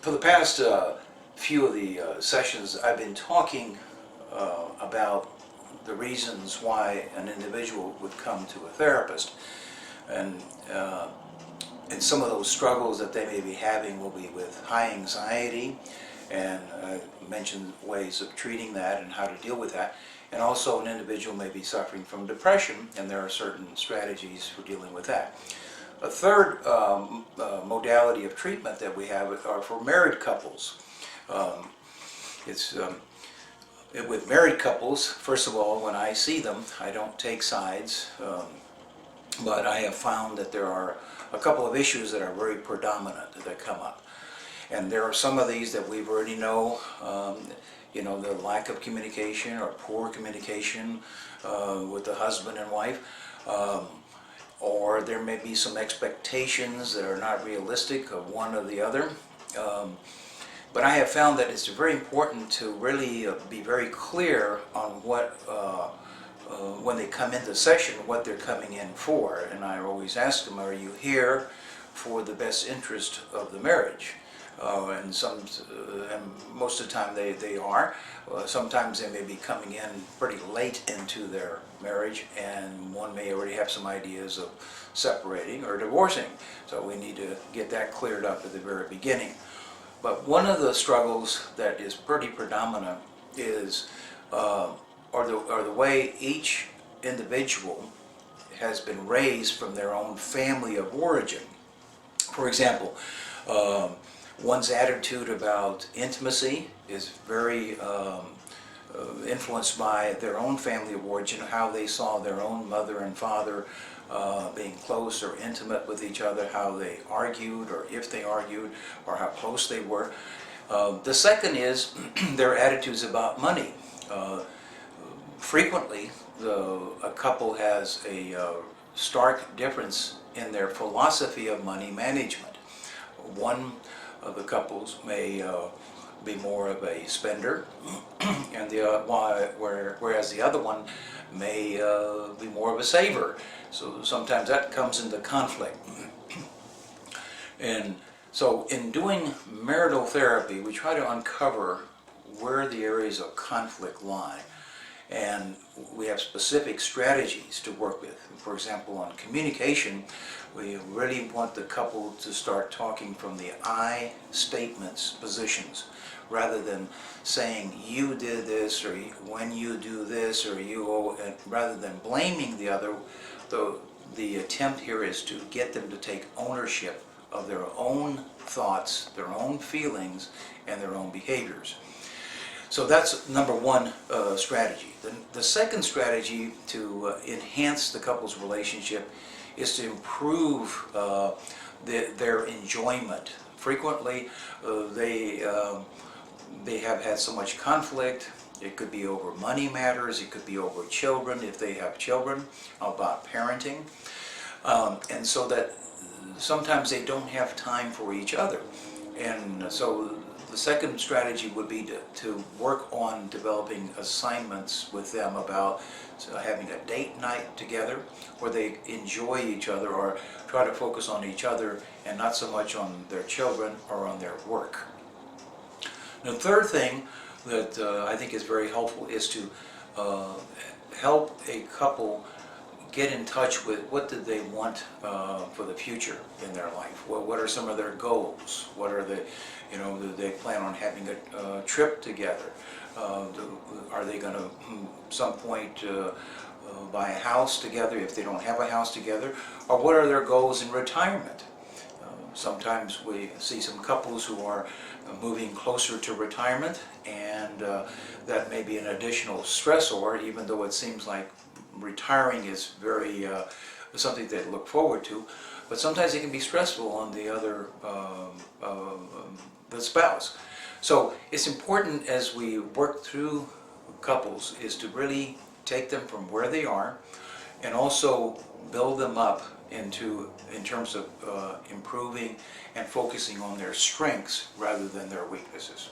For the past few of the sessions, I've been talking about the reasons why an individual would come to a therapist, and some of those struggles that they may be having will be with high anxiety, and I mentioned ways of treating that and how to deal with that. And also, an individual may be suffering from depression, and there are certain strategies for dealing with that. A third modality of treatment that we have are for married couples. With married couples, first of all, when I see them, I don't take sides, but I have found that there are a couple of issues that are very predominant that come up. And there are some of these that we already know, the lack of communication or poor communication with the husband and wife, or there may be some expectations that are not realistic of one or the other. But I have found that it's very important to really be very clear on what, when they come into session, what they're coming in for. And I always ask them, are you here for the best interest of the marriage? And most of the time they are. Sometimes they may be coming in pretty late into their marriage, and one may already have some ideas of separating or divorcing. So we need to get that cleared up at the very beginning. But one of the struggles that is pretty predominant is, or the way each individual has been raised from their own family of origin. For example, one's attitude about intimacy is very influenced by their own family of origin, how they saw their own mother and father being close or intimate with each other, how they argued, or if they argued, or how close they were. The second is their attitudes about money. Frequently, a couple has a stark difference in their philosophy of money management. One of the couples may be more of a spender, and whereas the other one may be more of a saver. So sometimes that comes into conflict. And so in doing marital therapy, we try to uncover where the areas of conflict lie. And we have specific strategies to work with. For example, on communication, we really want the couple to start talking from the I statements positions, rather than saying you did this, or when you do this, or rather than blaming the other. The attempt here is to get them to take ownership of their own thoughts, their own feelings, and their own behaviors. So that's number one strategy. The second strategy to enhance the couple's relationship is to improve their enjoyment. Frequently, they have had so much conflict. It could be over money matters, it could be over children, if they have children, about parenting. And so that sometimes they don't have time for each other. And so the second strategy would be to work on developing assignments with them about having a date night together where they enjoy each other or try to focus on each other and not so much on their children or on their work. The third thing that I think is very helpful is to help a couple get in touch with what do they want for the future in their life. Well, what are some of their goals? What are they, do they plan on having a trip together? Are they going to some point buy a house together if they don't have a house together? Or what are their goals in retirement? Sometimes we see some couples who are moving closer to retirement, and that may be an additional stressor, even though it seems like retiring is very something they look forward to. But sometimes it can be stressful on the other, the spouse. So it's important as we work through couples is to really take them from where they are and also build them up in terms of improving and focusing on their strengths rather than their weaknesses.